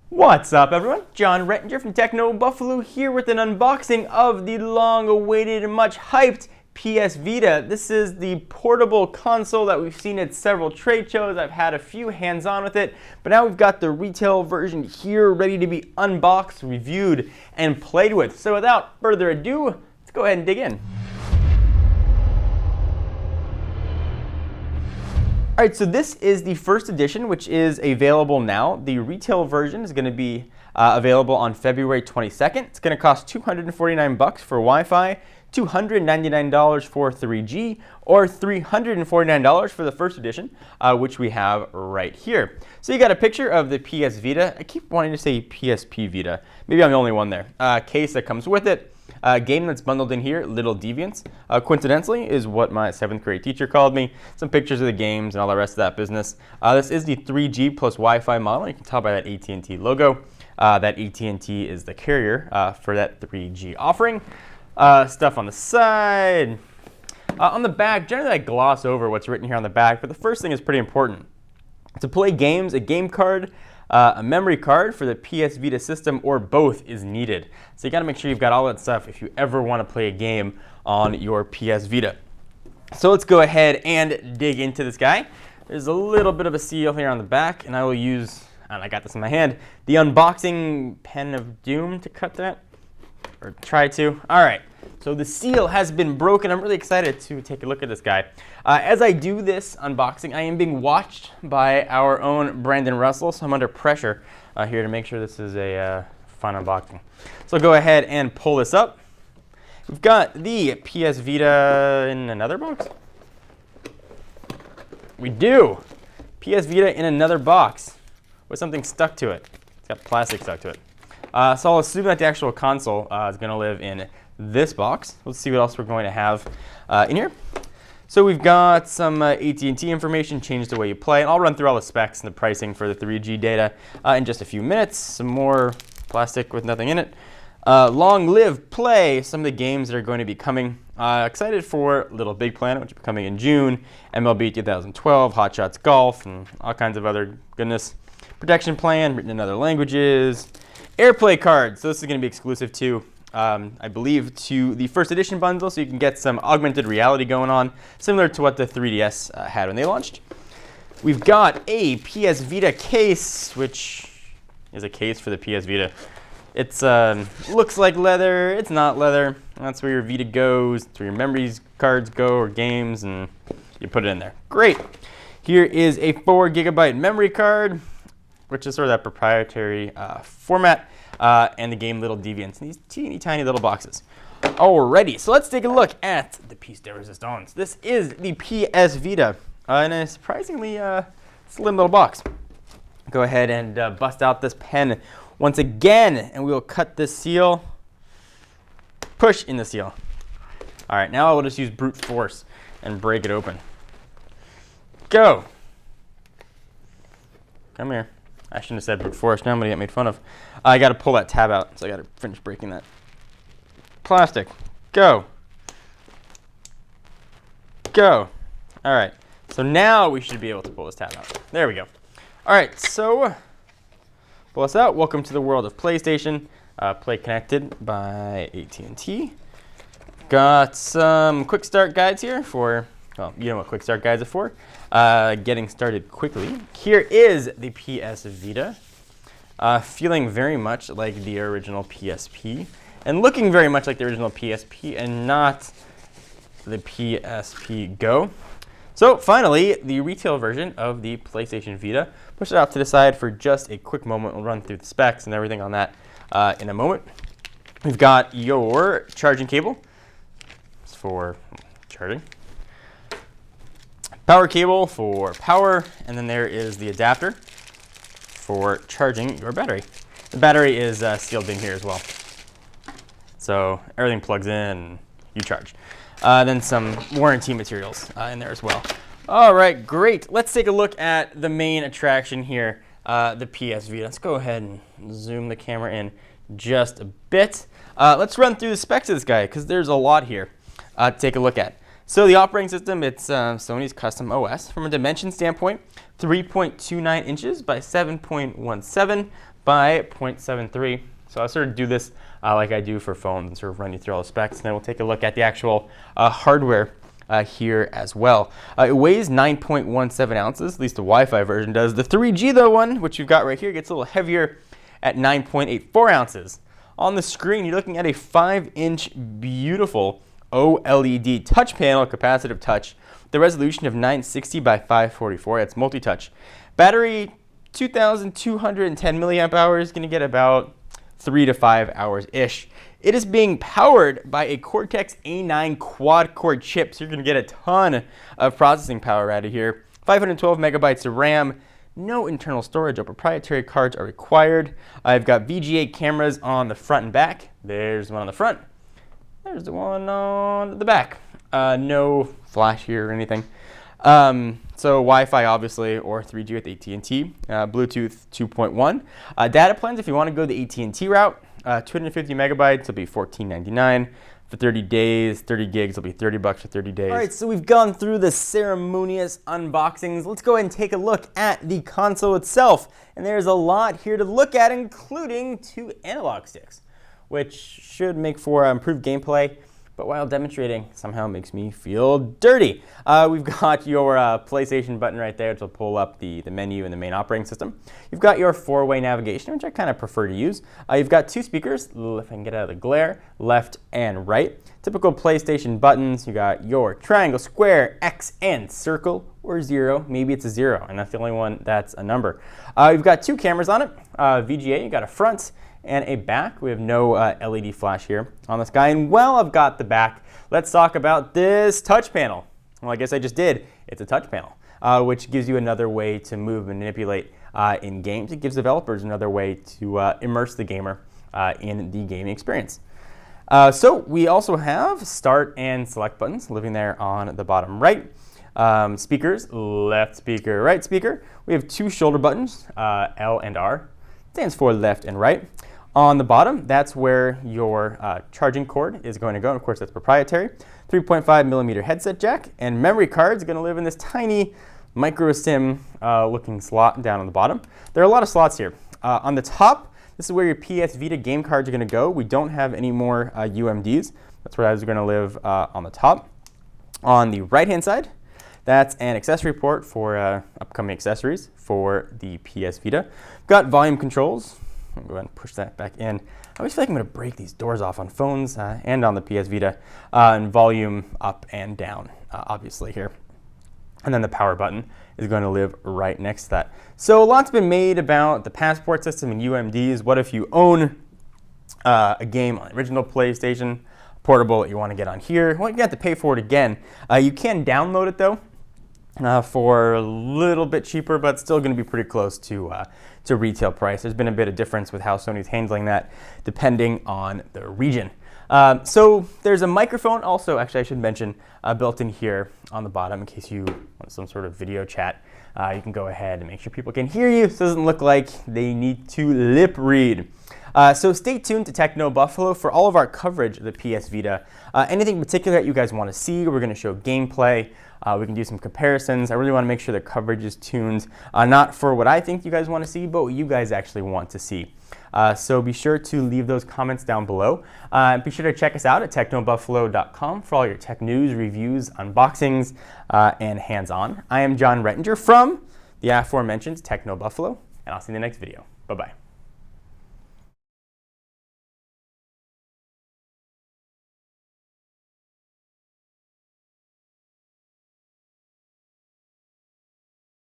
What's up, everyone? John Rettinger from Techno Buffalo here with an unboxing of the long-awaited and much-hyped PS Vita. This is the portable console that we've seen at several trade shows. I've had a few hands-on with it, but now we've got the retail version here ready to be unboxed, reviewed, and played with. So without further ado, let's go ahead and dig in. All right, so this is the first edition, which is available now. The retail version is going to be available on February 22nd. It's going to cost $249 for Wi-Fi, $299 for 3G, or $349 for the first edition, which we have right here. So you got a picture of the PS Vita. I keep wanting to say PSP Vita. Maybe I'm the only one there. Case that comes with it. Game that's bundled in here, Little Deviants, coincidentally, is what my 7th grade teacher called me. Some pictures of the games and all the rest of that business. This is the 3G plus Wi-Fi model. You can tell by that AT&T logo that AT&T is the carrier for that 3G offering. Stuff on the side. On the back, generally I gloss over what's written here on the back, but the first thing is pretty important. To play games, a game card, a memory card for the PS Vita system, or both is needed. So you got to make sure you've got all that stuff if you ever want to play a game on your PS Vita. So let's go ahead and dig into this guy. There's a little bit of a seal here on the back, and I will use, and I got this in my hand, the unboxing pen of doom to cut that, or try to. All right. So the seal has been broken. I'm really excited to take a look at this guy. As I do this unboxing, I am being watched by our own Brandon Russell, so I'm under pressure here to make sure this is a fun unboxing. So go ahead and pull this up. We've got the PS Vita in another box. We do. PS Vita in another box with something stuck to it. It's got plastic stuck to it. So I'll assume that the actual console is going to live in this box. Let's see what else we're going to have in here. So we've got some AT&T information, change the way you play, and I'll run through all the specs and the pricing for the 3G data in just a few minutes. Some more plastic with nothing in it. Long live play, some of the games that are going to be coming. Excited for Little Big Planet, which will be coming in June, MLB 2012, Hot Shots Golf, and all kinds of other goodness. Protection Plan, written in other languages. AirPlay cards, so this is going to be exclusive to I believe, to the first edition bundle, so you can get some augmented reality going on, similar to what the 3DS had when they launched. We've got a PS Vita case, which is a case for the PS Vita. It's looks like leather, it's not leather. That's where your Vita goes, that's where your memories cards go, or games, and you put it in there. Great. Here is a 4 GB memory card, which is sort of that proprietary format. And the game Little Deviants in these teeny tiny little boxes. Alrighty, so let's take a look at the piece de resistance. This is the PS Vita in a surprisingly slim little box. Go ahead and bust out this pen once again, and we will cut this seal, push in the seal. Alright, now I will just use brute force and break it open. Go! Come here. I shouldn't have said brute force. Now I'm going to get made fun of. I got to pull that tab out, so I got to finish breaking that. Plastic. Go. Go. All right. So now we should be able to pull this tab out. There we go. All right. So pull this out. Welcome to the world of PlayStation. Play Connected by AT&T. Got some quick start guides here for, well, you know what quick start guides are for. Getting started quickly. Here is the PS Vita, feeling very much like the original PSP, and looking very much like the original PSP, and not the PSP Go. So finally, the retail version of the PlayStation Vita. Push it out to the side for just a quick moment. We'll run through the specs and everything on that in a moment. We've got your charging cable. It's for charging. Power cable for power, and then there is the adapter for charging your battery. The battery is sealed in here as well. So everything plugs in, you charge. Then some warranty materials in there as well. All right, great. Let's take a look at the main attraction here, the PS Vita. Let's go ahead and zoom the camera in just a bit. Let's run through the specs of this guy, because there's a lot here to take a look at. So the operating system, it's Sony's custom OS. From a dimension standpoint, 3.29 inches by 7.17 by 0.73. So I'll sort of do this like I do for phones and sort of run you through all the specs, and then we'll take a look at the actual hardware here as well. It weighs 9.17 ounces, at least the Wi-Fi version does. The 3G though one, which you've got right here, gets a little heavier at 9.84 ounces. On the screen, you're looking at a 5-inch beautiful OLED touch panel, capacitive touch. The resolution of 960 by 544. That's multi-touch. Battery, 2,210 milliamp hours. Going to get about 3 to 5 hours-ish. It is being powered by a Cortex A9 quad-core chip, so you're going to get a ton of processing power out of here. 512 megabytes of RAM. No internal storage or proprietary cards are required. I've got VGA cameras on the front and back. There's one on the front. There's the one on the back. No flash here or anything. So Wi-Fi obviously, or 3G with AT&T. Bluetooth 2.1. Data plans, if you want to go the AT&T route, 250 megabytes will be $14.99. For 30 days, 30 gigs will be $30 for 30 days. All right, so we've gone through the ceremonious unboxings. Let's go ahead and take a look at the console itself. And there's a lot here to look at, including 2 analog sticks, which should make for improved gameplay, but while demonstrating, somehow makes me feel dirty. We've got your PlayStation button right there, which will pull up the menu in the main operating system. You've got your 4-way navigation, which I kind of prefer to use. You've got 2 speakers, if I can get out of the glare, left and right. Typical PlayStation buttons. You got your triangle, square, X, and circle, or 0. Maybe it's a 0, and that's the only one that's a number. You've got 2 cameras on it. VGA, you got a front and a back. We have no LED flash here on this guy. And while I've got the back, let's talk about this touch panel. Well, I guess I just did. It's a touch panel, which gives you another way to move and manipulate in games. It gives developers another way to immerse the gamer in the gaming experience. So we also have start and select buttons living there on the bottom right. Speakers, left speaker, right speaker. We have 2 shoulder buttons, L and R. Stands for left and right. On the bottom, that's where your charging cord is going to go. And of course, that's proprietary. 3.5 millimeter headset jack, and memory card is going to live in this tiny micro SIM looking slot down on the bottom. There are a lot of slots here. On the top, this is where your PS Vita game cards are going to go. We don't have any more UMDs. That's where those are going to live on the top. On the right-hand side, that's an accessory port for upcoming accessories for the PS Vita. Got volume controls. I'll go ahead and push that back in. I always feel like I'm going to break these doors off on phones and on the PS Vita. And volume up and down, obviously here. And then the power button is going to live right next to that. So a lot's been made about the passport system and UMDs. What if you own a game on the original PlayStation portable that you want to get on here? Well, you have to pay for it again. You can download it though. For a little bit cheaper, but still going to be pretty close to retail price. There's been a bit of difference with how Sony's handling that depending on the region. So there's a microphone also, actually I should mention, built in here on the bottom in case you want some sort of video chat. You can go ahead and make sure people can hear you so it doesn't look like they need to lip read. So stay tuned to Techno Buffalo for all of our coverage of the PS Vita. Anything in particular that you guys want to see, we're going to show gameplay. We can do some comparisons. I really want to make sure the coverage is tuned, not for what I think you guys want to see, but what you guys actually want to see. So be sure to leave those comments down below. Be sure to check us out at technobuffalo.com for all your tech news, reviews, unboxings, and hands-on. I am John Rettinger from the aforementioned Techno Buffalo, and I'll see you in the next video. Bye-bye.